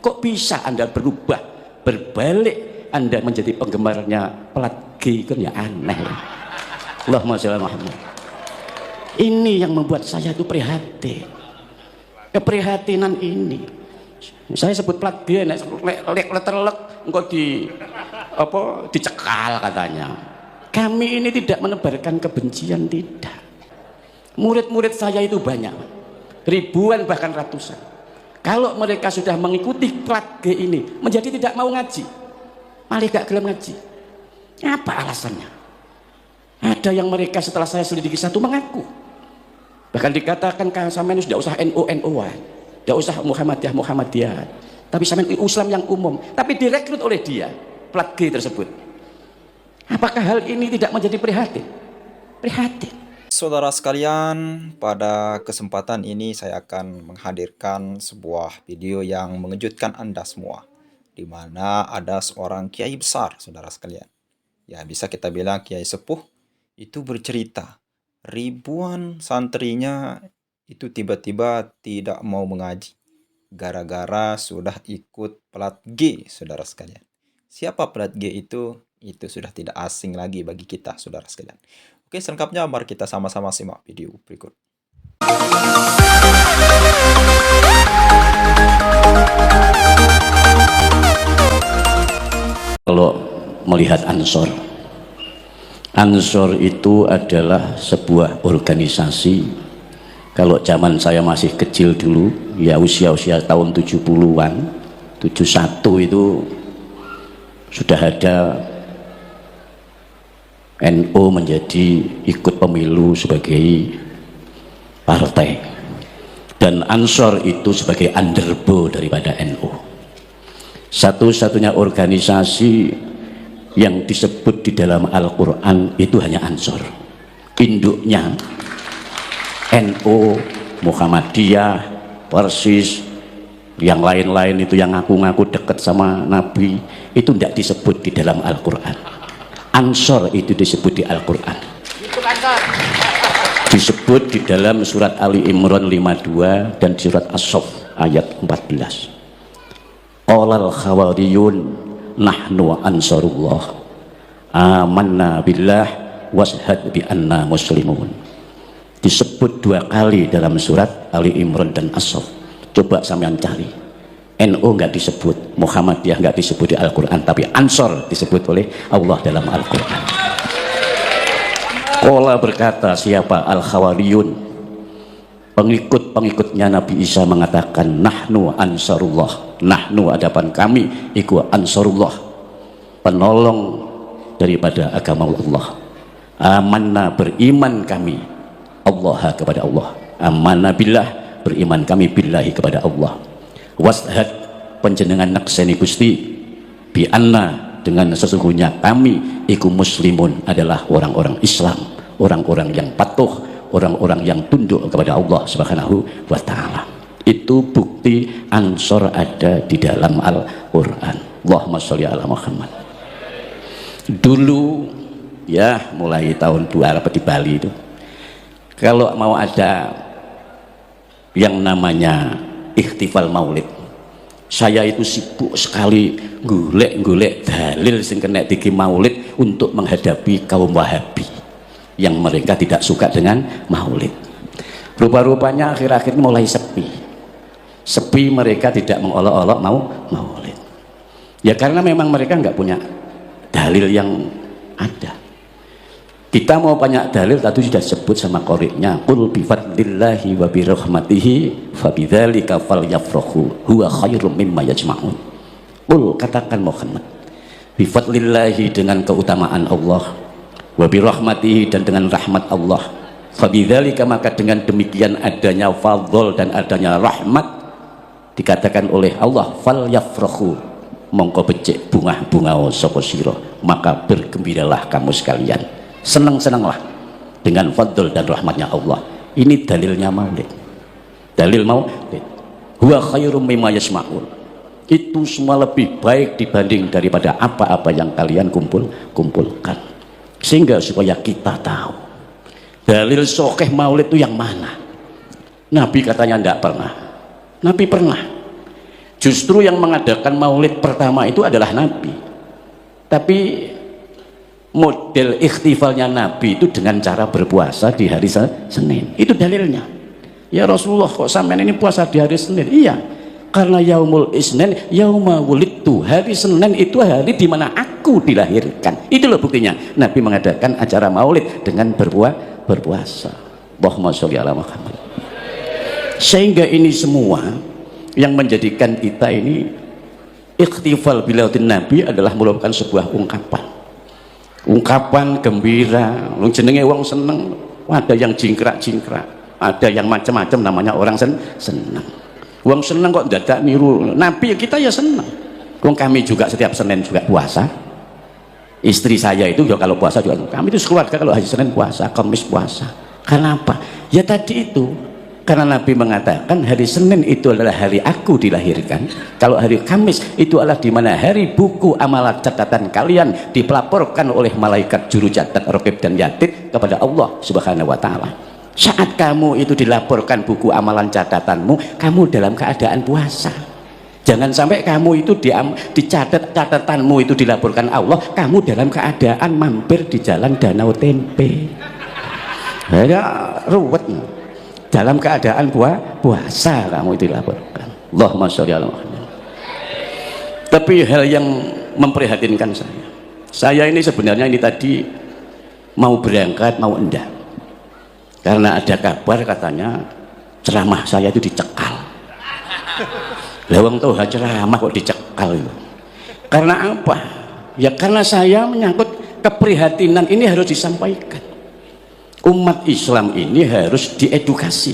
Kok bisa Anda berubah, berbalik Anda menjadi penggemarnya plat G? Kan ya aneh. Allahumma sholli ala Muhammad. Ini yang membuat saya itu prihatin. Keprihatinan ini. Saya sebut plat G, letter engkau dicekal katanya. Kami ini tidak menebarkan kebencian, tidak. Murid-murid saya itu banyak, ribuan bahkan ratusan. Kalau mereka sudah mengikuti plat G ini, menjadi tidak mau ngaji, malah gak gelem ngaji. Apa alasannya? Ada yang mereka setelah saya selidiki satu mengaku, bahkan dikatakan kalau sampean sudah usah NU-NU-an, tidak usah Muhammadiyah, tapi sampean Islam yang umum, tapi direkrut oleh dia plat G tersebut. Apakah hal ini tidak menjadi prihatin? Prihatin. Saudara sekalian, pada kesempatan ini saya akan menghadirkan sebuah video yang mengejutkan Anda semua, di mana ada seorang kiai besar, saudara sekalian. Ya, bisa kita bilang kiai sepuh, itu bercerita ribuan santrinya itu tiba-tiba tidak mau mengaji gara-gara sudah ikut plat G, saudara sekalian. Siapa plat G itu? Itu sudah tidak asing lagi bagi kita, saudara sekalian. Oke, selengkapnya mari kita sama-sama simak video berikut. Kalau melihat Ansor itu adalah sebuah organisasi. Kalau zaman saya masih kecil dulu, ya usia-usia tahun 70-an, 71 itu sudah ada NU menjadi ikut pemilu sebagai partai, dan Ansor itu sebagai underbo daripada NU. Satu-satunya organisasi yang disebut di dalam Al-Quran itu hanya Ansor. Induknya NU, Muhammadiyah, Persis, yang lain-lain itu yang ngaku-ngaku dekat sama Nabi, itu tidak disebut di dalam Al-Quran. Ansor itu disebut di Al-Quran, disebut di dalam surat Ali Imran 52 dan surat As-Saff ayat 14. Qolal khawariyun nahnu ansarullah amanna billah washhad bi anna muslimun. Disebut dua kali dalam surat Ali Imran dan As-Saff. Coba sampean cari, NU nggak disebut, Muhammadiyah nggak disebut di Al-Quran, tapi Ansor disebut oleh Allah dalam Al-Quran. Qala berkata, siapa? Al-Khawariyun, pengikut-pengikutnya Nabi Isa mengatakan, nahnu ansarullah, nahnu hadapan kami iku ansarullah, penolong daripada agama Allah. Amanna, beriman kami Allah kepada Allah, amanna billah, beriman kami billahi kepada Allah. Washad, penjenengan nakseni Gusti, bi anna, dengan sesungguhnya kami iku muslimun, adalah orang-orang Islam, orang-orang yang patuh, orang-orang yang tunduk kepada Allah Subhanahu wa ta'ala. Itu bukti Ansor ada di dalam Al-Quran. Allahumma sholli ala Muhammad. Dulu ya, mulai tahun 2000 di Bali itu, kalau mau ada yang namanya Ikhtifal Maulid, saya itu sibuk sekali golek-golek dalil sing kena diki Maulid untuk menghadapi kaum Wahabi yang mereka tidak suka dengan Maulid. Rupa-rupanya akhir-akhir mulai sepi, mereka tidak mengolok-olok mau Maulid. Ya karena memang mereka nggak punya dalil yang ada. Kita mau banyak dalil, tadi sudah sebut sama qori'nya, qul bifadlillahi wa birahmatihi fabidzalika falyafrahu huwa khairum mimma yajma'un. Qul, katakan Muhammad, bifadlillahi, dengan keutamaan Allah, wa birahmatihi, dan dengan rahmat Allah, fabidzalika, maka dengan demikian adanya fadl dan adanya rahmat, dikatakan oleh Allah, falyafrahu, mongko becik bunga-bunga sapa sira, maka bergembiralah kamu sekalian, senang-senanglah dengan fadl dan rahmatnya Allah. Ini dalilnya Maulid, dalil Maulid, huwa khairum mimma yasma'un, itu semua lebih baik dibanding daripada apa-apa yang kalian kumpulkan. Sehingga supaya kita tahu dalil sokeh Maulid itu yang mana. Nabi katanya tidak pernah, Nabi pernah, Justru yang mengadakan maulid pertama itu adalah Nabi. Tapi model ikhtifalnya Nabi itu dengan cara berpuasa di hari Senin. Itu dalilnya. Ya Rasulullah, kok sampean ini puasa di hari Senin? Iya, karena yaumul isnin yauma wulidtu. Hari Senin itu hari di mana aku dilahirkan. Itu loh buktinya Nabi mengadakan acara maulid dengan berpuasa. Allahumma sholli ala Muhammad. Sehingga ini semua yang menjadikan kita ini ikhtifal bilaudin Nabi adalah merupakan sebuah ungkapan gembira. Jenenge wong seneng, ada yang jingkrak-jingkrak, ada yang macam-macam, namanya orang seneng. Wong seneng kok dadak niru Nabi, kita ya seneng. Wong kami juga setiap Senin juga puasa. Istri saya itu ya kalau puasa juga, kami itu keluarga kalau hari Senin puasa, Kamis puasa. Karena apa? Ya tadi itu, karena Nabi mengatakan hari Senin itu adalah hari aku dilahirkan. Kalau hari Kamis itu adalah di mana hari buku amalan catatan kalian dipelaporkan oleh malaikat juru catat Raqib dan Yatid kepada Allah Subhanahu wa taala. Saat kamu itu dilaporkan buku amalan catatanmu, kamu dalam keadaan puasa. Jangan sampai kamu itu dicatat catatanmu itu dilaporkan Allah, kamu dalam keadaan mampir di jalan Danau Tempe. Ya ruwet. Dalam keadaan puasa kamu itu dilaporkan. Allahumma sholli ala Muhammad. Tapi hal yang memprihatinkan saya ini sebenarnya ini tadi mau berangkat mau enggak, karena ada kabar katanya ceramah saya itu dicekal. Lawang tuh ceramah kok dicekal itu. Karena apa? Ya karena saya menyangkut keprihatinan ini harus disampaikan. Umat Islam ini harus diedukasi,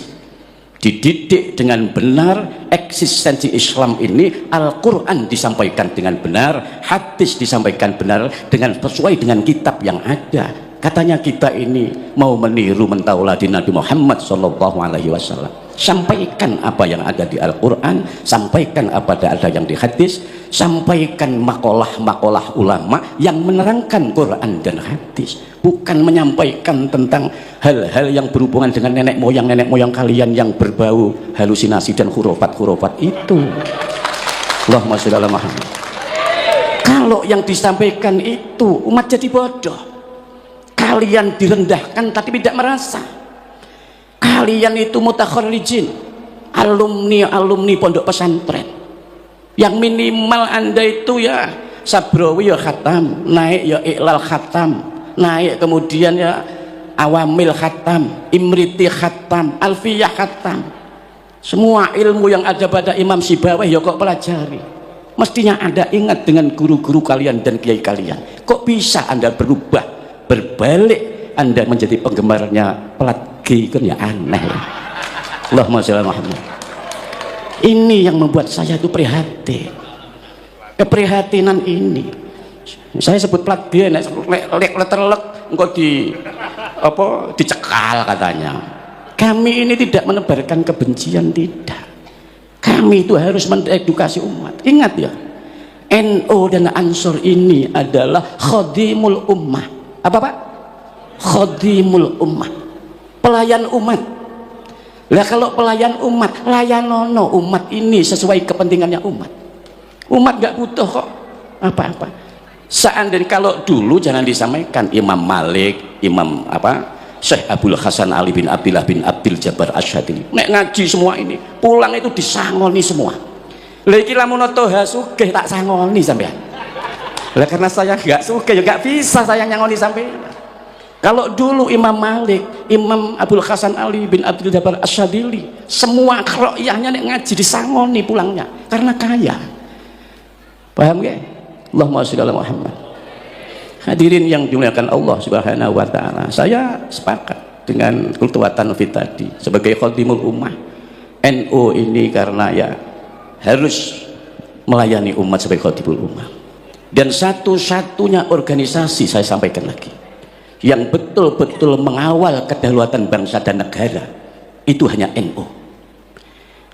dididik dengan benar. Eksistensi Islam ini, Al-Quran disampaikan dengan benar, hadis disampaikan benar, dengan sesuai dengan kitab yang ada. Katanya kita ini mau meniru mentauladi Nabi Muhammad SAW. Sampaikan apa yang ada di Al-Quran, sampaikan apa yang ada yang di hadis, sampaikan makalah-makalah ulama yang menerangkan Quran dan hadis, bukan menyampaikan tentang hal-hal yang berhubungan dengan nenek moyang kalian yang berbau halusinasi dan hurufat itu. Allahumma sholli ala Muhammad. Kalau yang disampaikan itu umat jadi bodoh, kalian direndahkan tapi tidak merasa. Kalian itu mutakharrijin, alumni pondok pesantren, yang minimal anda itu ya sabrawi ya khatam, naik ya iqlal khatam, naik kemudian ya awamil khatam, imriti khatam, alfiyah khatam. Semua ilmu yang ada pada Imam Sibawayh ya kok pelajari. Mestinya anda ingat dengan guru-guru kalian dan kiai kalian. Kok bisa anda berubah, berbalik anda menjadi penggemarnya pelat kan, ya aneh. Allahumma sholli ala Muhammad. Ini yang membuat saya itu prihatin. Keprihatinan ini saya sebut plat G, letter-lek engkau dicekal katanya. Kami ini tidak menebarkan kebencian, tidak. Kami itu harus mengedukasi umat. Ingat ya, NU dan Ansor ini adalah khadimul ummah. Apa Pak? Khadimul ummah, pelayan umat. Lah kalau pelayan umat, layanono umat ini sesuai kepentingannya umat. Umat gak butuh kok apa-apa. Seandainya kalau dulu jangan disampaikan Imam Malik, Imam Syekh Abdul Hasan Ali bin Abdillah bin Abdul Jabbar Asyadili, nek ngaji semua ini pulang itu disangoni semua. Lah iki lamun toha sugih tak sangoni sampean. Lah karena saya gak sugih ya gak bisa saya nyangoni sampean. Kalau dulu Imam Malik, Imam Abdul Hasan Ali bin Abdul Jabbar Asyadili, semua ro'yahnya nek ngaji disangoni pulangnya karena kaya. Paham gak? Allahumma sholli ala Muhammad. Hadirin yang dimuliakan Allah Subhanahu wa taala, saya sepakat dengan Kultuwatan Fit tadi sebagai khadimul ummah. NU ini karena ya harus melayani umat sebagai khadimul ummah. Dan satu-satunya organisasi, saya sampaikan lagi, yang betul-betul mengawal kedaulatan bangsa dan negara itu hanya NU.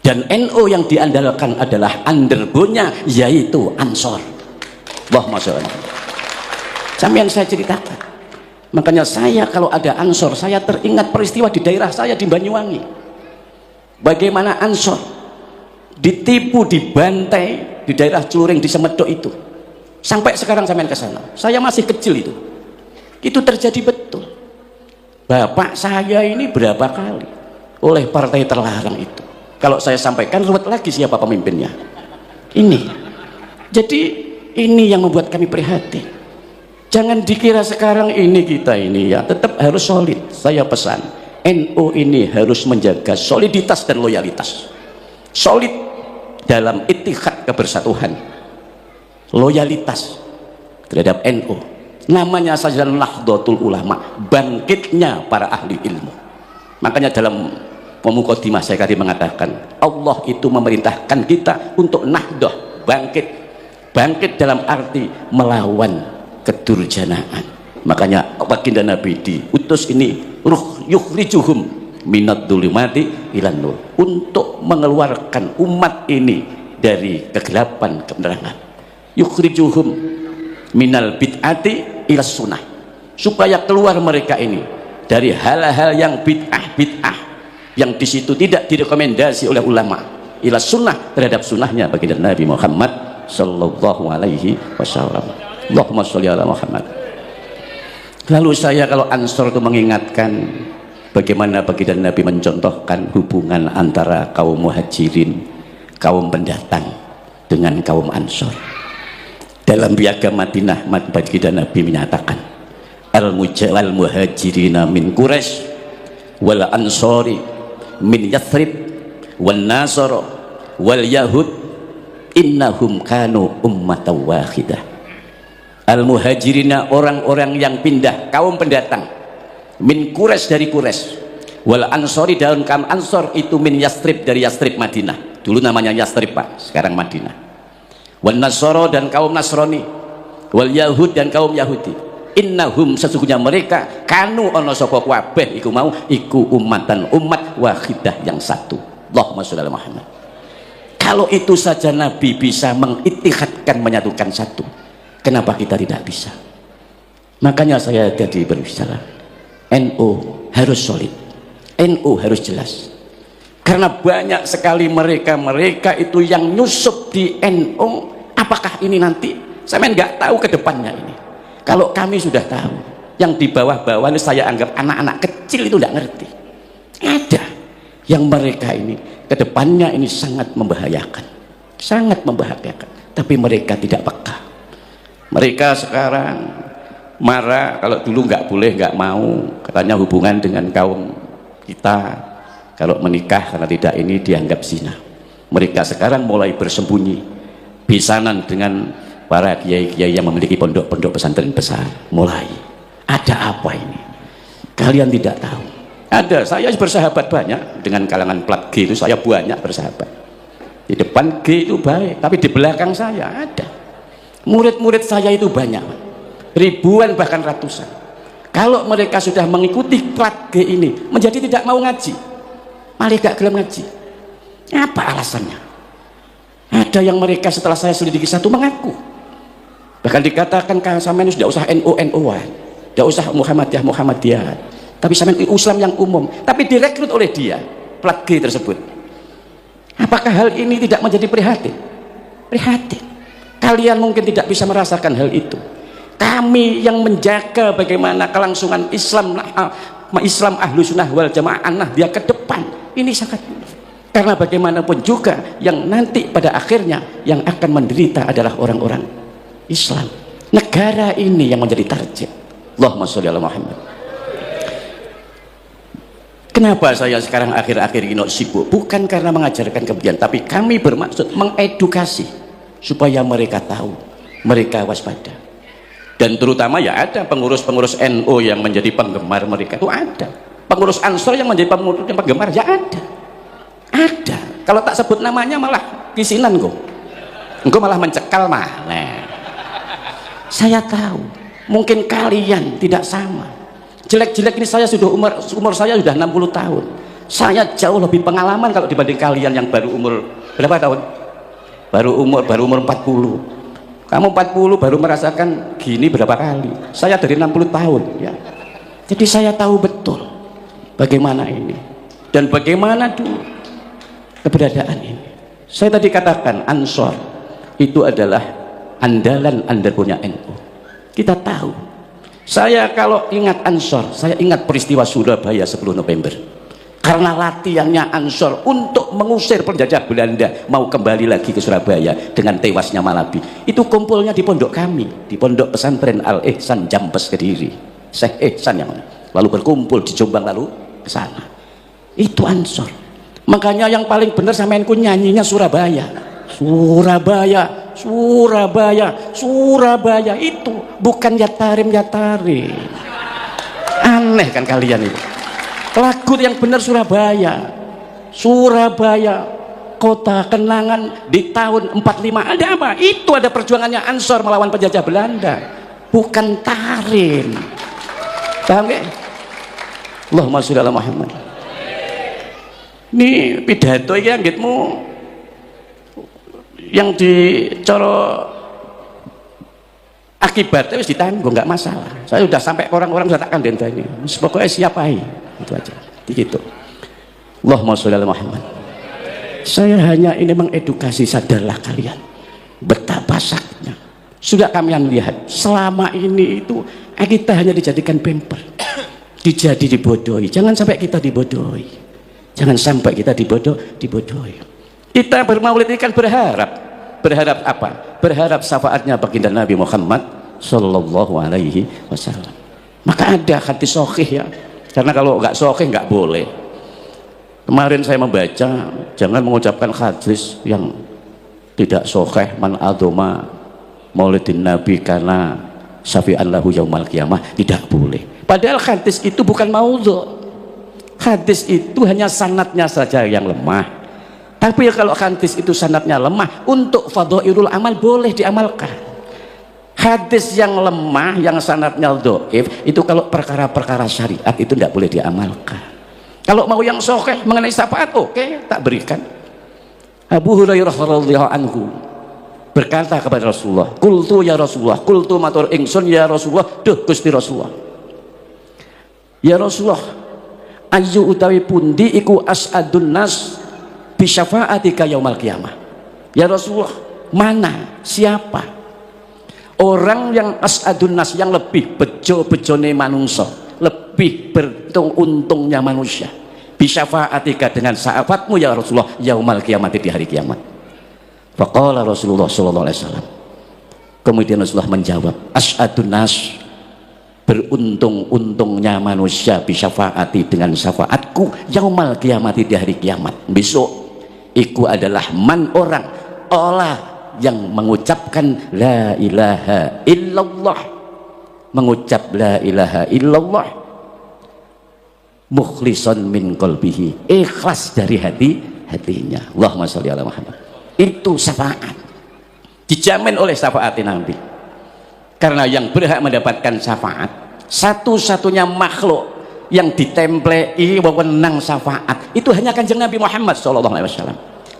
Dan NU yang diandalkan adalah underbone-nya yaitu Ansor. Allahumma sholli ala Muhammad. Sampeyan saya ceritakan, makanya saya kalau ada Ansor saya teringat peristiwa di daerah saya di Banyuwangi. Bagaimana Ansor ditipu, dibantai di daerah Celuring, di Semedok itu. Sampai sekarang sampean ke sana. Saya masih kecil itu. Itu terjadi betul. Bapak saya ini berapa kali oleh partai terlarang itu. Kalau saya sampaikan ruwet lagi siapa pemimpinnya. Ini. Jadi ini yang membuat kami prihatin. Jangan dikira sekarang ini kita ini ya tetap harus solid. Saya pesan NU ini harus menjaga soliditas dan loyalitas. Solid dalam ittihad kebersatuan, loyalitas terhadap NU. Namanya saja Nahdlatul Ulama, bangkitnya para ahli ilmu. Makanya dalam pemukadimah saya tadi mengatakan Allah itu memerintahkan kita untuk nahdah, bangkit dalam arti melawan kedurjanaan. Makanya baginda Nabi diutus ini yukhrijuhum minad dzulumati ilan nur, untuk mengeluarkan umat ini dari kegelapan kebenaran. Yukhrijuhum minal bid'ati ila sunnah, supaya keluar mereka ini dari hal-hal yang bid'ah yang di situ tidak direkomendasi oleh ulama, ila sunnah, terhadap sunnahnya baginda Nabi Muhammad sallallahu alaihi wasallam. Allahumma sholli ala Muhammad. Lalu saya kalau Ansor itu mengingatkan bagaimana baginda Nabi mencontohkan hubungan antara kaum muhajirin, kaum pendatang dengan kaum Ansor. Dalam piagam Madinah, baginda Nabi menyatakan al muhajirina min Quraisy wal ansori min Yathrib wan nasara wal yahud innahum kanu ummatan wahidah. Al muhajirina, orang-orang yang pindah, kaum pendatang, min Quraisy, dari Quraisy, wal ansori, daun kaum Ansor itu min Yathrib, dari Yathrib Madinah, dulu namanya Yathrib Pak, sekarang Madinah. Wan nasara, dan kaum Nasrani, wal yahud, dan kaum Yahudi, innahum, sesungguhnya mereka, kanu ono sapa kabeh iku mau iku ummatan, umat wahidah yang satu. Allahumma sholli ala Muhammad. Kalau itu saja Nabi bisa mengittihadkan, menyatukan satu, kenapa kita tidak bisa? Makanya saya tadi berbicara NU harus solid, NU harus jelas. Karena banyak sekali mereka itu yang nyusup di NU. Apakah ini nanti saya nggak tahu ke depannya ini. Kalau kami sudah tahu, yang di bawah-bawah ini saya anggap anak-anak kecil itu nggak ngerti. Ada yang mereka ini ke depannya ini sangat membahayakan, tapi mereka tidak peka. Mereka sekarang marah kalau dulu nggak boleh, nggak mau, katanya hubungan dengan kaum kita kalau menikah karena tidak ini dianggap zina. Mereka sekarang mulai bersembunyi, besanan dengan para kiai-kiai yang memiliki pondok-pondok pesantren besar. Mulai ada apa ini? Kalian tidak tahu. Ada, saya bersahabat banyak dengan kalangan plat G itu, saya banyak bersahabat. Di depan G itu baik, tapi di belakang saya ada. Murid-murid saya itu banyak, ribuan bahkan ratusan. Kalau mereka sudah mengikuti plat G ini, menjadi tidak mau ngaji, malah gak gelem ngaji. Apa alasannya? Ada yang mereka setelah saya selidiki satu mengaku, bahkan dikatakan kan sampean sudah usah NU-NU-an, tidak usah Muhammadiyah, tapi sampean Islam yang umum, tapi direkrut oleh dia plat G tersebut. Apakah hal ini tidak menjadi prihatin? Prihatin. Kalian mungkin tidak bisa merasakan hal itu. Kami yang menjaga bagaimana kelangsungan Islam ahlu sunnah wal jamaah dia ke depan, ini sangat, karena bagaimanapun juga yang nanti pada akhirnya yang akan menderita adalah orang-orang Islam. Negara ini yang menjadi target. Allahumma sholli ala Muhammad. Kenapa saya sekarang akhir-akhir ini sibuk? Bukan karena mengajarkan kebencian, tapi kami bermaksud mengedukasi supaya mereka tahu, mereka waspada. Dan terutama ya ada pengurus-pengurus NU yang menjadi penggemar mereka, itu ada. Pengurus Ansor yang menjadi penggemar ya ada. Kalau tak sebut namanya malah kisinan kok. Engkau malah mencekal mah. Nah, saya tahu mungkin kalian tidak sama. Jelek-jelek ini saya sudah umur saya sudah 60 tahun. Saya jauh lebih pengalaman kalau dibanding kalian yang baru umur berapa tahun? Baru umur 40. Kamu 40 baru merasakan gini berapa kali? Saya dari 60 tahun ya. Jadi saya tahu betul bagaimana ini dan bagaimana dulu keberadaan ini. Saya tadi katakan Ansor itu adalah andalan punya NU. Kita tahu. Saya kalau ingat Ansor, saya ingat peristiwa Surabaya 10 November. Karena latihannya Ansor untuk mengusir penjajah Belanda mau kembali lagi ke Surabaya dengan tewasnya Malabi. Itu kumpulnya di pondok kami, di pondok pesantren Al Ihsan Jambes Kediri. Syekh Ihsan yang mana? Lalu berkumpul di Jombang lalu ke sana. Itu Ansor. Makanya yang paling benar sampeanku nyanyinya Surabaya. Surabaya, Surabaya, Surabaya, itu bukan Yatarim. Aneh kan kalian itu. Lagu yang benar Surabaya. Surabaya, kota kenangan di tahun 45. Ada apa? Itu ada perjuangannya Ansor melawan penjajah Belanda. Bukan Tarim. Paham gak? Allahumma sholli ala Muhammad. Ini pidato iki anggitmu yang dicoro akibatnya wis ditanggung, nggak masalah. Saya sudah sampai ke orang-orang sudah tak kandhani. Pokoknya siapa itu aja. Begitu. Allahumma sholli ala Muhammad. Saya hanya ini mengedukasi, sadarlah kalian betapa sakitnya. Sudah kalian lihat selama ini itu kita hanya dijadikan pamper, dibodohi. Jangan sampai kita dibodohi. Jangan sampai kita dibodohi. Kita bermaulid ini kan berharap apa? Berharap syafaatnya baginda Nabi Muhammad sallallahu alaihi wasallam. Maka ada hadis sahih ya. Karena kalau nggak sahih nggak boleh. Kemarin saya membaca, jangan mengucapkan hadis yang tidak sahih, man adoma maulidin Nabi karena syafi'an lahu yaumal qiyamah, tidak boleh. Padahal hadis itu bukan maudhu'. Hadis itu hanya sanadnya saja yang lemah. Tapi kalau hadis itu sanadnya lemah, untuk fadhailul amal boleh diamalkan. Hadis yang lemah, yang sanadnya dhaif, itu kalau perkara-perkara syariat itu tidak boleh diamalkan. Kalau mau yang sahih mengenai syafaat, oke, tak berikan. Abu Hurairah radhiyallahu anhu berkata kepada Rasulullah, "Qultu ya Rasulullah, qultu matur ingsun ya Rasulullah, duh Gusti Rasulullah. Ya Rasulullah, ayu utawi pundi iku as'adun nas bi syafaatika yaumal qiyamah." Ya Rasulullah, mana, siapa orang yang as'adun nas, yang lebih bejo-bejone manungsa, lebih beruntung-untungnya manusia, bi syafaatika dengan syafaatmu ya Rasulullah yaumal qiyamah, di hari kiamat. Faqala Rasulullah sallallahu alaihi wasallam, kemudian Rasulullah menjawab, as'adun nas, beruntung-untungnya manusia bisyafaati, dengan syafaatku yaumal qiyamati, di hari kiamat besok, iku adalah man, orang Allah yang mengucapkan la ilaha illallah, mengucap la ilaha illallah mukhlishon min qalbihi, ikhlas dari hatinya. Allahumma sholli ala Muhammad. Itu syafaat, dijamin oleh syafaat Nabi. Karena yang berhak mendapatkan syafaat, satu-satunya makhluk yang ditemplei wewenang syafaat itu hanya Kanjeng Nabi Muhammad SAW.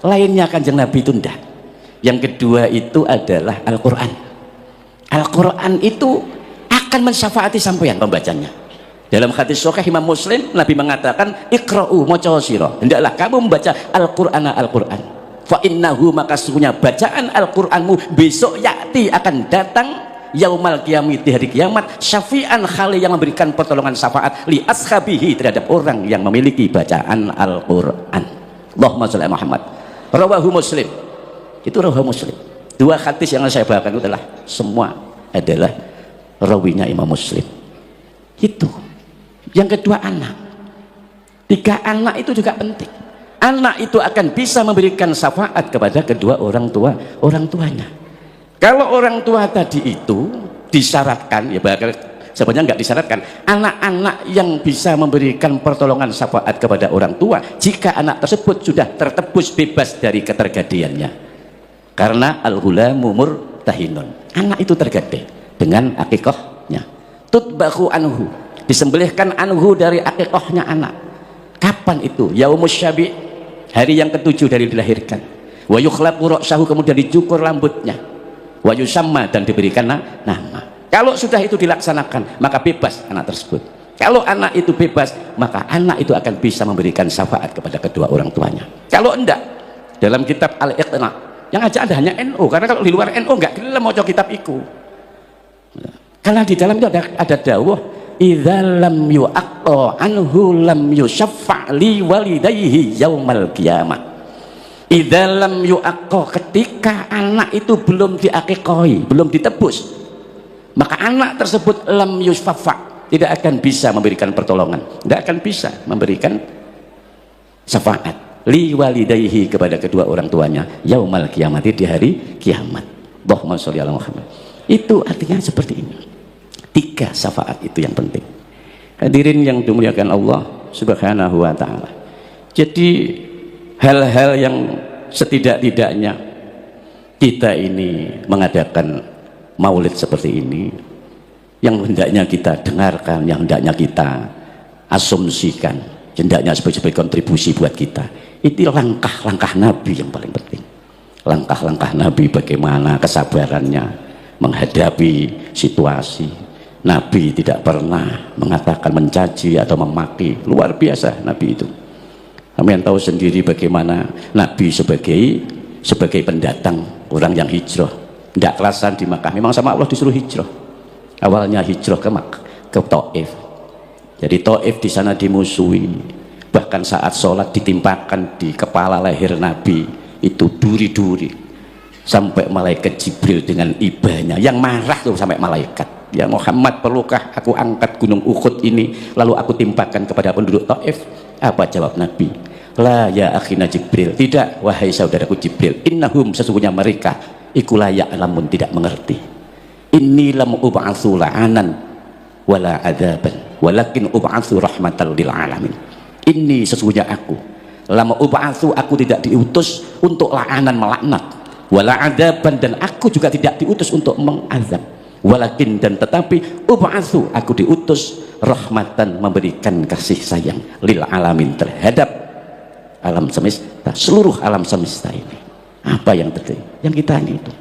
Lainnya Kanjeng Nabi itu tidak. Yang kedua itu adalah Al-Quran. Al-Quran itu akan mensyafaati sampeyan pembacanya. Dalam hadis sahih Imam Muslim, Nabi mengatakan, iqra'u maca sira, hendaklah kamu membaca Al-Qur'ana Al-Qur'an. Fa innahu, maka sesungguhnya bacaan Al-Qur'anmu besok yakti, akan datang yaumal qiyamah, di hari kiamat, syafi'an, khali, yang memberikan pertolongan syafaat li ashabihi, terhadap orang yang memiliki bacaan Al-Qur'an. Allahumma sholli ala Muhammad. Rawahu Muslim. Itu rawahu Muslim. Dua hadis yang saya bawakan itu adalah semua adalah rawinya Imam Muslim. Itu. Yang kedua anak. Tiga anak itu juga penting. Anak itu akan bisa memberikan syafaat kepada kedua orang tuanya. Kalau orang tua tadi itu disyaratkan, ya sebenarnya nggak disyaratkan, anak-anak yang bisa memberikan pertolongan syafaat kepada orang tua jika anak tersebut sudah tertebus bebas dari ketergadiannya. Karena al-ghulamu murtahinun, anak itu tergadai dengan akikahnya. Tutbahu anhu, disembelihkan anhu dari akikahnya anak. Kapan itu? Yaumus syabi', hari yang ketujuh dari dilahirkan. Wa yukhlaqu ra'sahu, kemudian dicukur rambutnya. Wa yusamma, dan diberikan nama. Kalau sudah itu dilaksanakan, maka bebas anak tersebut. Kalau anak itu bebas, maka anak itu akan bisa memberikan syafaat kepada kedua orang tuanya. Kalau enggak, dalam kitab Al-Iqna. Yang aja ada hanya NU, karena kalau di luar NU enggak gelem maca kitab iku. Karena di dalam itu ada dawuh idza lam yu'aqqa anhu lam yusyaffa li walidayhi yaumal qiyamah. Idza lam yu'aqqa, ketika anak itu belum diakikoi, belum ditebus, maka anak tersebut lam yusyaffa, tidak akan bisa memberikan pertolongan, tidak akan bisa memberikan syafaat li walidayhi, kepada kedua orang tuanya yaumal qiyamah, di hari kiamat. Allahumma sholli ala Muhammad. Itu artinya seperti ini. 3 syafaat itu yang penting. Hadirin yang dimuliakan Allah Subhanahu wa taala. Jadi hal-hal yang setidak-tidaknya kita ini mengadakan maulid seperti ini, yang hendaknya kita dengarkan, yang hendaknya kita asumsikan, hendaknya sebagai kontribusi buat kita. Itu langkah-langkah Nabi yang paling penting. Langkah-langkah Nabi, bagaimana kesabarannya menghadapi situasi. Nabi tidak pernah mengatakan mencaci atau memaki. Luar biasa Nabi itu. Kalian tahu sendiri bagaimana Nabi sebagai pendatang, orang yang hijrah, tidak kelasan di Makkah. Memang sama Allah disuruh hijrah. Awalnya hijrah ke Taif. Jadi Taif di sana dimusuhi. Bahkan saat sholat ditimpakan di kepala leher Nabi itu duri-duri. Sampai malaikat Jibril dengan ibanya yang marah tuh, sampai malaikat. Ya Muhammad, perlukah aku angkat gunung Uhud ini lalu aku timpakan kepada penduduk Taif? Apa jawab Nabi? La ya akhina Jibril, tidak wahai saudaraku Jibril, innahum, sesungguhnya mereka iku la ya'lamun, tidak mengerti. Inni lam ub'atsu la'anan wala adzaban walakin ub'atsu rahmatan lil alamin. Inni, sesungguhnya aku lam ub'atsu, aku tidak diutus untuk la'anan, melaknat, wala adzaban, dan aku juga tidak diutus untuk mengazab. Walakin, dan tetapi ub'atsu, aku diutus rahmatan, memberikan kasih sayang lil alamin, terhadap alam semesta, seluruh alam semesta ini. Apa yang terjadi? Yang kita ini itu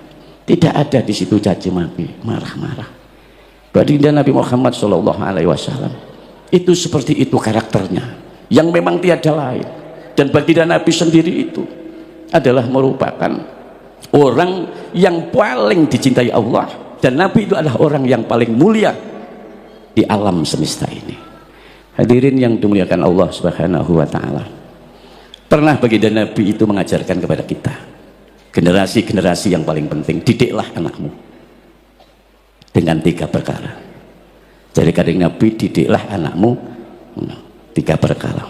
tidak ada di situ caci maki, marah-marah. Baginda Nabi Muhammad SAW itu seperti itu karakternya, yang memang tiada lain. Dan baginda Nabi sendiri itu adalah merupakan orang yang paling dicintai Allah. Dan Nabi itu adalah orang yang paling mulia di alam semesta ini. Hadirin yang dimuliakan Allah Subhanahu wa taala. Pernah baginda Nabi itu mengajarkan kepada kita, generasi-generasi yang paling penting, didiklah anakmu dengan 3 perkara. Jadi kadang Nabi, didiklah anakmu 3 perkara.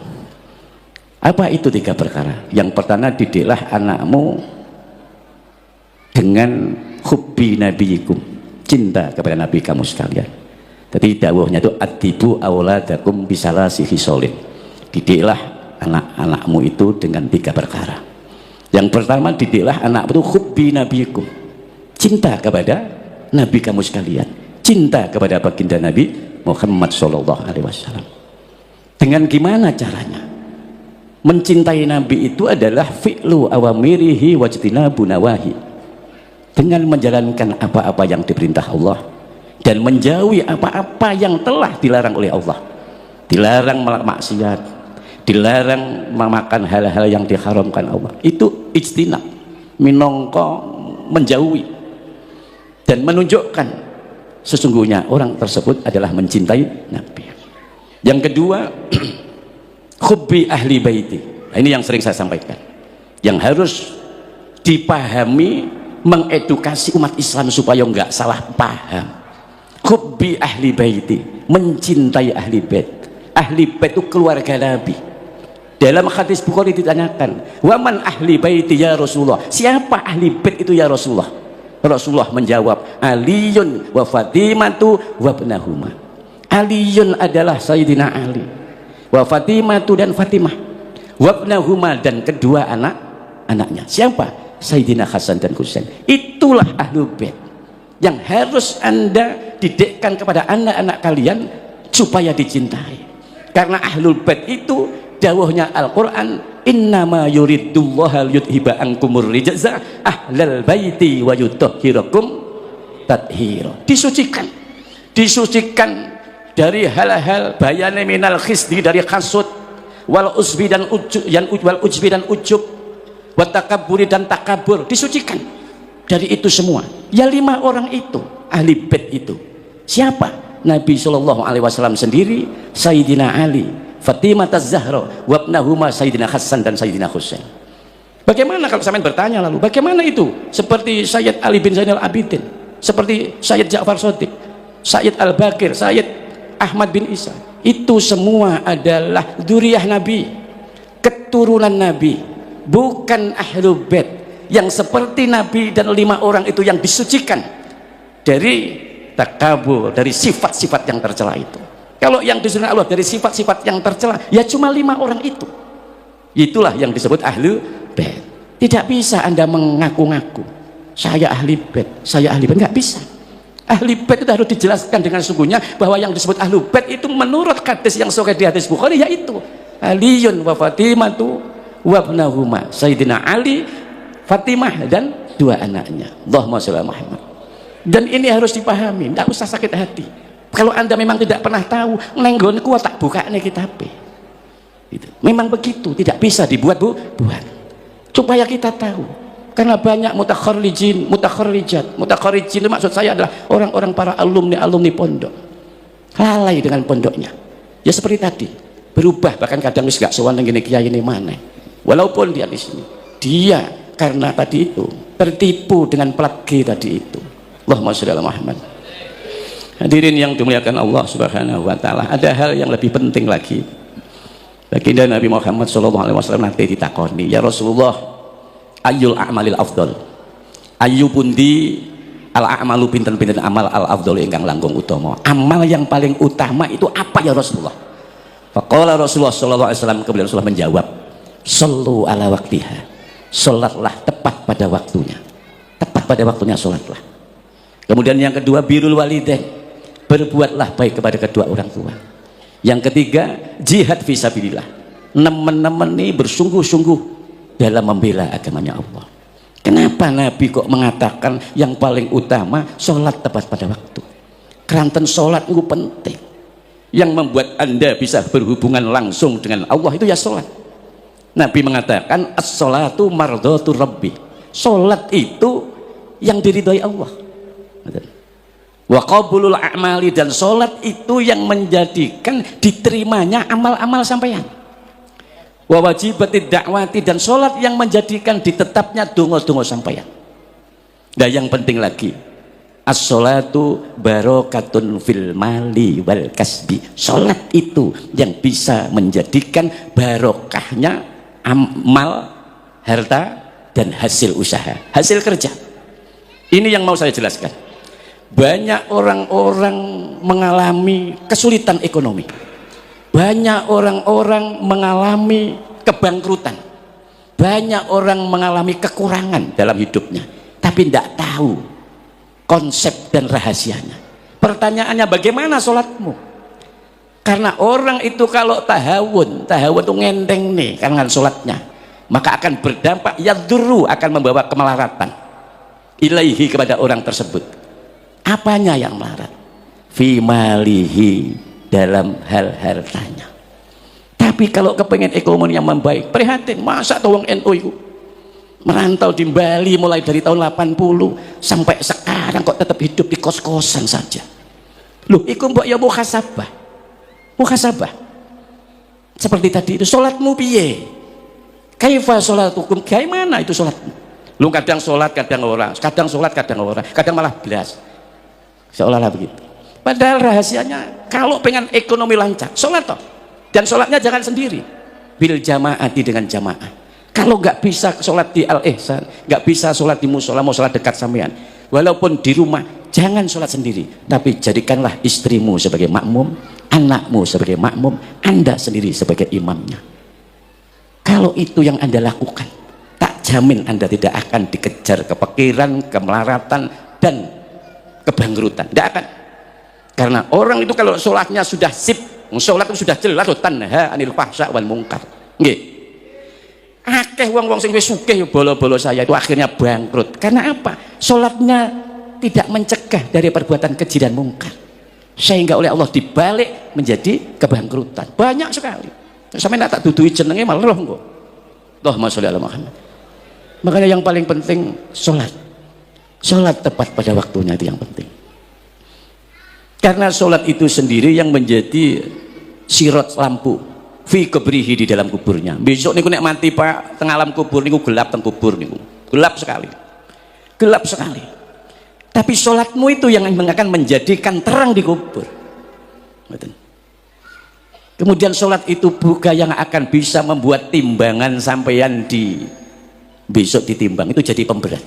Apa itu 3 perkara? Yang pertama, didiklah anakmu dengan hubbi nabiyikum, cinta kepada Nabi kamu sekalian. Jadi dawuhnya itu adibu auladakum bisalasi hisolin, didiklah anak-anakmu itu dengan 3 perkara. Yang pertama, didiklah anak itu hubbi nabiyikum, cinta kepada Nabi kamu sekalian, cinta kepada baginda Nabi Muhammad SAW. Dengan gimana caranya? Mencintai Nabi itu adalah fi'lu awamirihi wajtinabu nawahi, dengan menjalankan apa-apa yang diperintah Allah dan menjauhi apa-apa yang telah dilarang oleh Allah. Dilarang maksiat, dilarang memakan hal-hal yang diharamkan Allah. Itu ijtinab, minangka menjauhi dan menunjukkan sesungguhnya orang tersebut adalah mencintai Nabi. Yang kedua, hubbi ahli baiti. Nah, ini yang sering saya sampaikan, yang harus dipahami, mengedukasi umat Islam supaya enggak salah paham. Hubbi ahli baiti, mencintai ahli bait. Ahli bait itu keluarga Nabi. Dalam hadis Bukhari ditanyakan, waman ahli baiti ya Rasulullah, siapa ahli bait itu ya Rasulullah? Rasulullah menjawab, Aliyun wa Fatimatu wa ibnahuma. Aliyun adalah Sayyidina Ali, wa Fatimatu, dan Fatimah, wa ibnahuma, dan kedua anak-anaknya. Siapa? Sayyidina Hasan dan Husain. Itulah ahlul bait yang harus Anda didikkan kepada anak-anak kalian supaya dicintai. Karena ahlul bait itu dawuhnya Al-Quran, innama yuridullahu liyudhiba ankumur rijza ahlal baiti wa yutahhirakum tathira. Disucikan dari hal-hal bayane minal khisdi, dari hasud, wal usbi dan ujub, wa takabburi, dan takabur, disucikan dari itu semua. Ya 5 orang itu ahli bait itu siapa? Nabi Shallallahu Alaihi Wasallam sendiri, Sayyidina Ali, Fatimah Az-Zahra, wabnahuma Sayyidina Hasan dan Sayyidina Husain. Bagaimana kalau sampean bertanya lalu bagaimana itu? Seperti Sayyid Ali bin Zainal Abidin, seperti Sayyid Ja'far Shadiq, Sayyid Al-Bakir, Sayyid Ahmad bin Isa, itu semua adalah dzurriyyah Nabi, keturunan Nabi, bukan ahlul bait yang seperti Nabi dan 5 orang itu yang disucikan dari takabur, dari sifat-sifat yang tercela itu. Kalau yang disuruh Allah dari sifat-sifat yang tercela, ya cuma 5 orang itu. Itulah yang disebut ahlu bait. Tidak bisa Anda mengaku-ngaku saya ahli bait, saya ahli bait, nggak bisa. Ahli bait itu harus dijelaskan dengan sungguhnya bahwa yang disebut ahlu bait itu menurut hadis yang sahih di hadis Bukhari yaitu Aliyun wa Fatimatu wa ibnahuma, Sayyidina Ali, Fatimah, dan 2 anaknya. Allahumma sholli ala Muhammad. Dan ini harus dipahami, tidak usah sakit hati. Kalau Anda memang tidak pernah tahu, nenggonku tak buka nih kitab. Gitu. Memang begitu, tidak bisa dibuat buat. Supaya kita tahu. Karena banyak mutakharrijin, mutakharrijat. Mutakharrijin itu maksud saya adalah orang-orang para alumni pondok. Lalai dengan pondoknya. Ya seperti tadi, berubah bahkan kadang wis gak sowan ngene kiai ini mana. Walaupun dia di sini, dia karena tadi itu tertipu dengan plat G tadi itu. Allahumma sholli ala Muhammad. Hadirin yang dimuliakan Allah Subhanahu wa taala, ada hal yang lebih penting lagi. Baginda Nabi Muhammad sallallahu alaihi wasallam nanti ditakoni, "Ya Rasulullah, ayyul a'malil afdal?" Ayu pundi al-a'malu pinten-pinten amal al-afdal ingkang langkung utama. Amal yang paling utama itu apa ya Rasulullah? Faqala Rasulullah sallallahu alaihi wasallam, kemudian Rasulullah menjawab, "Shallu ala waqtiha." Salatlah tepat pada waktunya. Tepat pada waktunya salatlah. Kemudian yang kedua, birrul walidain. Berbuatlah baik kepada kedua orang tua. Yang ketiga, jihad fisabilillah. Nemen-nemen ini bersungguh-sungguh dalam membela agamanya Allah. Kenapa Nabi kok mengatakan yang paling utama sholat tepat pada waktu? Keranten sholat itu penting. Yang membuat Anda bisa berhubungan langsung dengan Allah itu ya sholat. Nabi mengatakan as-sholatu mardhatu rabbi. Sholat itu yang diridhoi Allah. Wa qabulul a'mali, dan sholat itu yang menjadikan diterimanya amal-amal sampeyan. Wa wajibatid da'wati, dan sholat yang menjadikan ditetapnya donga-donga sampeyan. Dan yang penting lagi, as-sholatu barokatun fil mali wal kasbi. Sholat itu yang bisa menjadikan barokahnya amal, harta, dan hasil usaha, hasil kerja. Ini yang mau saya jelaskan. Banyak orang-orang mengalami kesulitan ekonomi, banyak orang-orang mengalami kebangkrutan, banyak orang mengalami kekurangan dalam hidupnya, tapi tidak tahu konsep dan rahasianya. Pertanyaannya, bagaimana sholatmu? Karena orang itu kalau tahawun itu ngendeng nih karena sholatnya, maka akan berdampak yadurru, akan membawa kemelaratan ilaihi, kepada orang tersebut. Apanya yang melarat? Fi malihi, dalam hal hartanya. Tapi kalau kepengen ekonomi yang membaik, prihatin, masa tawang NU itu merantau di Bali mulai dari tahun 80 sampai sekarang kok tetap hidup di kos-kosan saja. Loh, iku mbok ya muhasabah. Muhasabah. Seperti tadi itu, sholatmu piye? Kaifa sholatukum? Gimana itu sholatmu? Lu kadang sholat, kadang orang, kadang sholat, kadang orang, kadang malah belas. Seolah-olah begitu. Padahal rahasianya, kalau pengen ekonomi lancar, sholat toh. Dan sholatnya jangan sendiri, bil jamaati, dengan jamaah. Kalau nggak bisa sholat di al-ihsan, nggak bisa sholat di musola, mau sholat dekat sampean, walaupun di rumah, jangan sholat sendiri, tapi jadikanlah istrimu sebagai makmum, anakmu sebagai makmum, Anda sendiri sebagai imamnya. Kalau itu yang Anda lakukan, tak jamin Anda tidak akan dikejar kepikiran, kemelaratan, dan kebangkrutan. Tidak akan. Karena orang itu kalau sholatnya sudah sip, sholat itu sudah jelas, tanha anil fahsya wal munkar. Nggih. Akeh wong-wong sing wis sugih bolo-bolo saya itu akhirnya bangkrut. Karena apa? Sholatnya tidak mencegah dari perbuatan keji dan mungkar, sehingga oleh Allah dibalik menjadi kebangkrutan. Banyak sekali. Sampai tak dudui jenenge malah roh kok. Allahumma sholli ala Muhammad. Makanya yang paling penting sholat. Sholat tepat pada waktunya itu yang penting. Karena sholat itu sendiri yang menjadi sirot lampu fi kubrihi, di dalam kuburnya. Besok niku nek mati Pak teng alam kubur niku gelap, teng kubur niku gelap sekali, gelap sekali. Tapi sholatmu itu yang akan menjadikan terang di kubur. Kemudian sholat itu juga yang akan bisa membuat timbangan sampeyan di besok ditimbang itu jadi pemberat.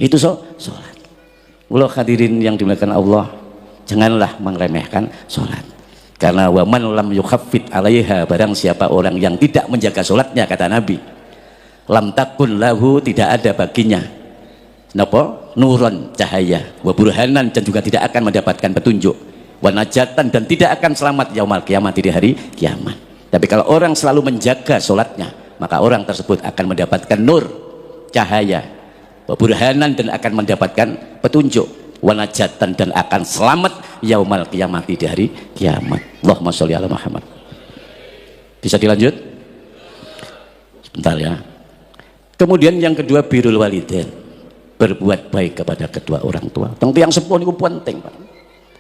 Itu sholat. Ulah hadirin yang dimuliakan Allah, janganlah meremehkan sholat. Karena waman lam yukhaffit alaiha, barang siapa orang yang tidak menjaga sholatnya, kata Nabi, lam takun lahu, tidak ada baginya napa nuron, cahaya, wa burhanan, dan juga tidak akan mendapatkan petunjuk, wa najatan, dan tidak akan selamat yaumal kiamat, di hari kiamat. Tapi kalau orang selalu menjaga sholatnya, maka orang tersebut akan mendapatkan nur, cahaya, wa burhanan, dan akan mendapatkan petunjuk, wa najatan, dan akan selamat yaumal kiamat, di hari kiamat. Allahumma sholli ala Muhammad. Bisa dilanjut? Sebentar ya. Kemudian yang kedua, birrul walidain, berbuat baik kepada kedua orang tua. Tentu yang sepuh itu penting, Pak.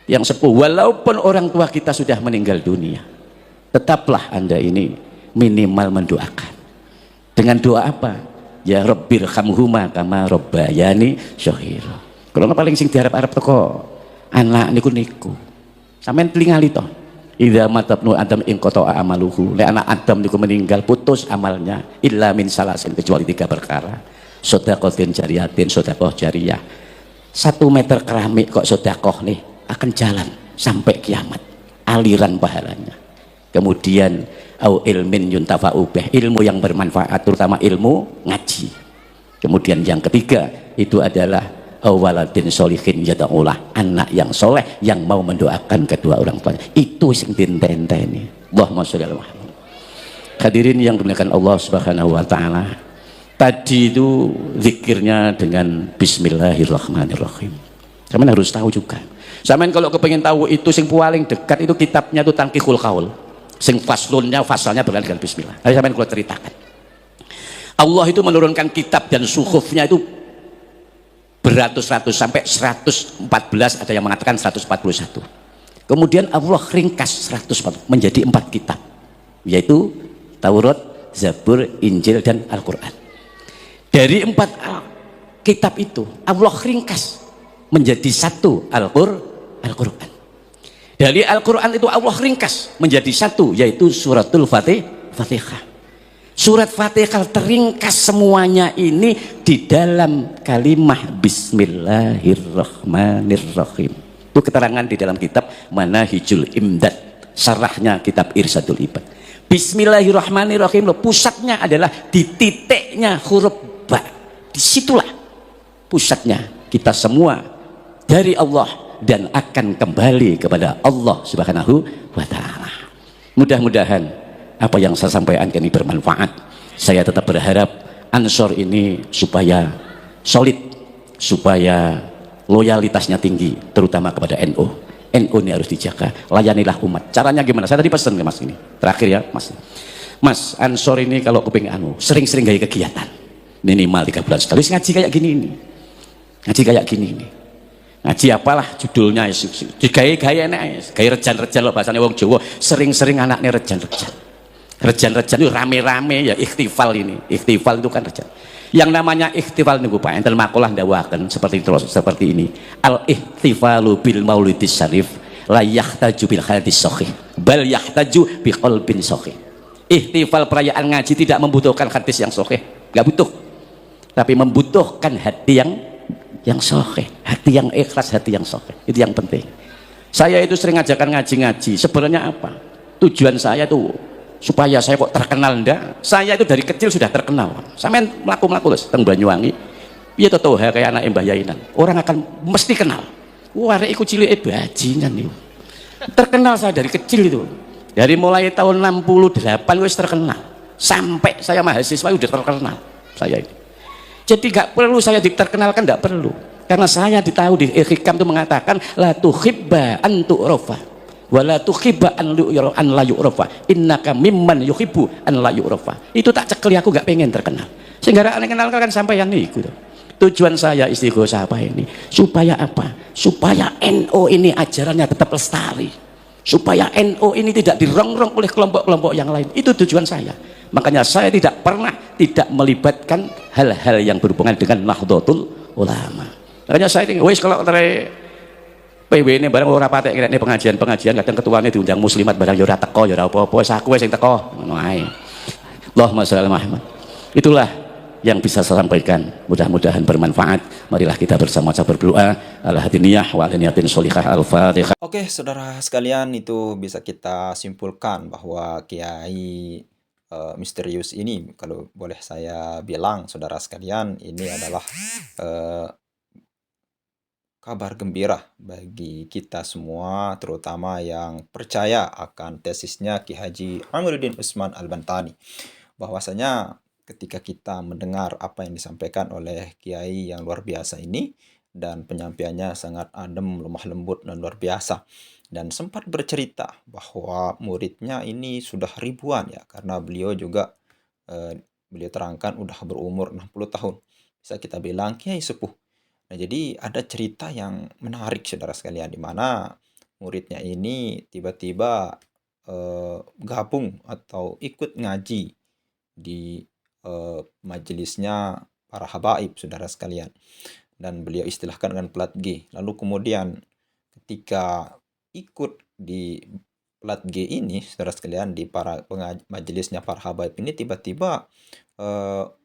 Yang sepuh, walaupun orang tua kita sudah meninggal dunia, tetaplah Anda ini minimal mendoakan. Dengan doa apa? Ya Rabbirhamhuma kama rabbayani shaghira. Kalau paling sing diharap-harap teko anak niku sampean telingali toh, idza matabnu adam in qata'a amaluhu, le anak Adam niku meninggal putus amalnya, illa min salasin, kecuali 3 perkara, sedaqatin jariyatin, sedekah jariyah. 1 meter keramik kok sedekah nih akan jalan sampai kiamat aliran pahalanya. Kemudian au ilmin yuntafa'u bih, ilmu yang bermanfaat, terutama ilmu ngaji. Kemudian yang ketiga itu adalah awaladin sholihin yada'ulah, anak yang soleh yang mau mendoakan kedua orang tuanya. Itu sing dintenteni. Allahumma sholli ala Muhammad. Hadirin yang dimuliakan Allah Subhanahu wa taala, tadi itu zikirnya dengan bismillahirrahmanirrahim. Sampeyan harus tahu juga. Sampeyan kalau kepengen tahu itu sing paling dekat itu kitabnya itu Tanqihul Qaul. Sing faslunnya, fasalnya berkaitan dengan bismillah. Ayo sampeyan kula ceritakan. Allah itu menurunkan kitab dan suhufnya itu beratus-ratus sampai 114, ada yang mengatakan 141. Kemudian Allah ringkas 140 menjadi 4 kitab, yaitu Taurat, Zabur, Injil, dan Al-Quran. Dari 4 kitab itu Allah ringkas menjadi 1 Al-Quran. Dari Al-Quran itu Allah ringkas menjadi 1, yaitu suratul Fatihah. Surat Fatihah teringkas semuanya ini di dalam kalimah bismillahirrahmanirrahim. Itu keterangan di dalam kitab Manahijul Imdad, sarahnya kitab Irsadul Ibad. Bismillahirrahmanirrahim, pusatnya adalah di titiknya huruf ba. Disitulah pusatnya. Kita semua dari Allah dan akan kembali kepada Allah Subhanahu wa ta'ala. Mudah-mudahan apa yang saya sampaikan ini bermanfaat. Saya tetap berharap Ansor ini supaya solid, supaya loyalitasnya tinggi, terutama kepada NU. NU ini harus dijaga. Layanilah umat. Caranya gimana? Saya tadi pesan ke Mas ini. Terakhir ya, Mas. Mas, Ansor ini kalau kepingin sering-sering gaya kegiatan. Minimal 3 bulan sekali ngaji kayak gini ini. Ngaji kayak gini ini. Ngaji apalah judulnya, gaya-gaya nek, gaya rejan-rejan loh bahasanya wong Jawa. Sering-sering anaknya rejan-rejan. Rejan-rejan itu rame-rame ya, ikhtifal ini. Ikhtifal itu kan rejan. Yang namanya ikhtifal niku Pak, enten makalah ndawaken seperti ini. Al ihtifalu bil maulidis syarif la yahtaju bil hadis sahih, bal yahtaju bi qalbin sahih. Ihtifal perayaan ngaji tidak membutuhkan hadis yang sahih, enggak butuh. Tapi membutuhkan hati yang sahih, hati yang ikhlas, hati yang sahih. Itu yang penting. Saya itu sering ngajakan ngaji-ngaji. Sebenarnya apa? Tujuan saya itu supaya saya kok terkenal ndak? Saya itu dari kecil sudah terkenal. Sampeyan mlaku-mlaku terus teng Banyuwangi. Piye to toha kayak anak Mbah Yainan. Orang akan mesti kenal. Wah, arek iku cilike bajingan niku. Terkenal saya dari kecil itu. Dari mulai tahun 68 wis terkenal. Sampai saya mahasiswa udah terkenal saya ini. Jadi nggak perlu saya diterkenalkan, nggak perlu. Karena saya ditahu di Hikam itu mengatakan la tuhibba antu rofa. wala tuhibba an la yu'rafa innaka mimman yuhibbu an la yu'rafa. Itu tak cekeli, aku gak pengen terkenal. Sehingga aneh kenal kan sampai yang itu. Tujuan saya istighosah apa ini? Supaya apa? Supaya NU ini ajarannya tetap lestari. Supaya NU ini tidak dirongrong oleh kelompok-kelompok yang lain. Itu tujuan saya. Makanya saya tidak pernah tidak melibatkan hal-hal yang berhubungan dengan Nahdlatul Ulama. Makanya saya ini, wis kalau dari PW ini barang ora patek kira ini pengajian kadang ketuanya diundang muslimat barang ya ora teko ya ora apa-apa, wis aku wis sing teko ngono ae. Allahumma shalli ala Muhammad. Itulah yang bisa saya sampaikan, mudah-mudahan bermanfaat. Marilah kita bersama-sama berdoa ala hadiniyah wa ala niyatin sholihah. Al-Fatihah. Oke, saudara sekalian, itu bisa kita simpulkan bahwa Kiai misterius ini, kalau boleh saya bilang, saudara sekalian, ini adalah kabar gembira bagi kita semua, terutama yang percaya akan tesisnya Ki Haji Amiruddin Utsman Al-Bantani, bahwasanya ketika kita mendengar apa yang disampaikan oleh Kiai yang luar biasa ini, dan penyampaiannya sangat adem, lemah lembut, dan luar biasa, dan sempat bercerita bahwa muridnya ini sudah ribuan ya, karena beliau juga beliau terangkan udah berumur 60 tahun, bisa kita bilang Kiai sepuh. Nah, jadi ada cerita yang menarik, saudara sekalian, di mana muridnya ini tiba-tiba gabung atau ikut ngaji di majelisnya para habaib, saudara sekalian, dan beliau istilahkan dengan plat G. Lalu kemudian ketika ikut di plat G ini, saudara sekalian, di para majelisnya para habaib ini, tiba-tiba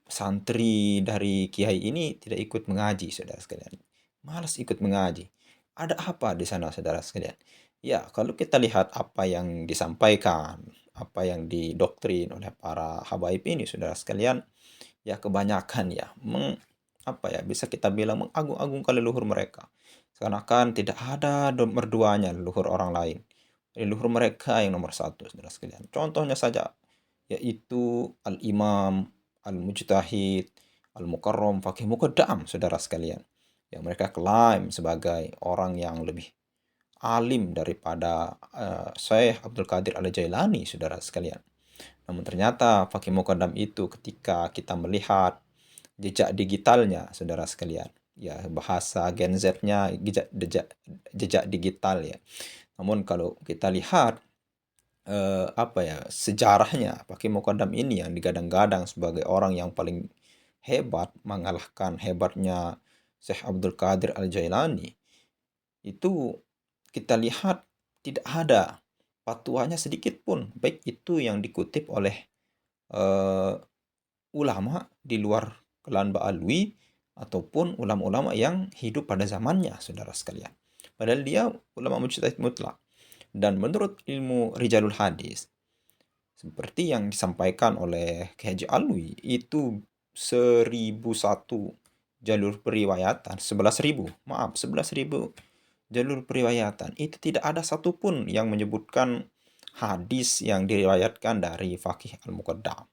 santri dari kiai ini tidak ikut mengaji, saudara sekalian. Malas ikut mengaji. Ada apa di sana, saudara sekalian? Ya, kalau kita lihat apa yang disampaikan, apa yang didoktrin oleh para habaib ini, saudara sekalian, ya kebanyakan ya bisa kita bilang mengagung-agungkan leluhur mereka. Seakan-akan tidak ada nomor duanya leluhur orang lain. Leluhur mereka yang nomor satu, saudara sekalian. Contohnya saja, yaitu Al-Imam, Al-Mujtahid, Al-Mukarram, Faqih Muqaddam, saudara sekalian. Yang mereka klaim sebagai orang yang lebih alim daripada Syekh Abdul Qadir Al-Jailani, saudara sekalian. Namun ternyata Faqih Muqaddam itu, ketika kita melihat jejak digitalnya, saudara sekalian, ya bahasa Gen Z-nya jejak digital ya. Namun kalau kita lihat sejarahnya, Faqih Muqaddam ini yang digadang-gadang sebagai orang yang paling hebat, mengalahkan hebatnya Syekh Abdul Qadir Al-Jailani, itu kita lihat tidak ada fatwanya sedikit pun, baik itu yang dikutip oleh ulama di luar kelan Ba'alwi ataupun ulama-ulama yang hidup pada zamannya, saudara sekalian. Padahal dia ulama mujtahid mutlak. Dan menurut ilmu Rijalul Hadis, seperti yang disampaikan oleh Kiai Haji Alwi, itu 1001 jalur periwayatan, 11.000 jalur periwayatan. Itu tidak ada satupun yang menyebutkan hadis yang diriwayatkan dari Faqih Al-Muqaddam.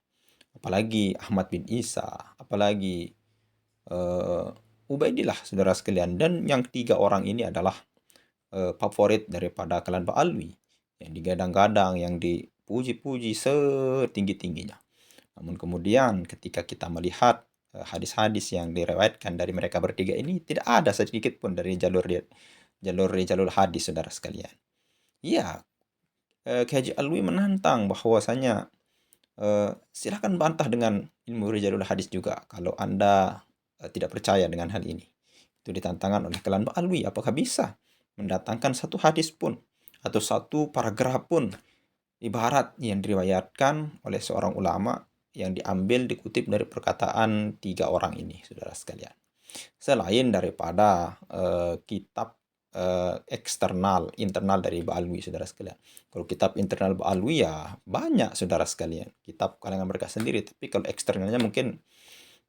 Apalagi Ahmad bin Isa, apalagi Ubaidillah, saudara sekalian. Dan yang ketiga orang ini adalah favorit daripada kalangan Ba'alwi, yang digadang-gadang, yang dipuji-puji setinggi-tingginya. Namun kemudian ketika kita melihat hadis-hadis yang diriwayatkan dari mereka bertiga ini, tidak ada sedikit pun dari jalur hadis, saudara sekalian. Ya, Kiai Haji Alwi menantang bahwasanya silakan bantah dengan ilmu Rijalul Hadis juga kalau Anda tidak percaya dengan hal ini. Itu ditantangkan oleh kalangan Ba'alwi, apakah bisa mendatangkan satu hadis pun atau satu paragraf pun ibarat yang diriwayatkan oleh seorang ulama yang diambil, dikutip dari perkataan tiga orang ini, saudara sekalian, selain daripada kitab internal dari Ba'alwi, saudara sekalian. Kalau kitab internal Ba'alwi ya banyak, saudara sekalian, kitab kalangan mereka sendiri, tapi kalau eksternalnya mungkin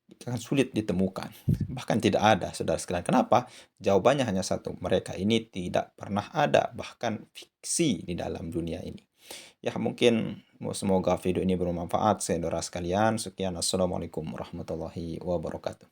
akan sulit ditemukan, bahkan tidak ada, saudara sekalian. Kenapa? Jawabannya hanya satu, mereka ini tidak pernah ada, bahkan fiksi di dalam dunia ini. Ya, mungkin semoga video ini bermanfaat, saudara sekalian. Sekian, assalamualaikum warahmatullahi wabarakatuh.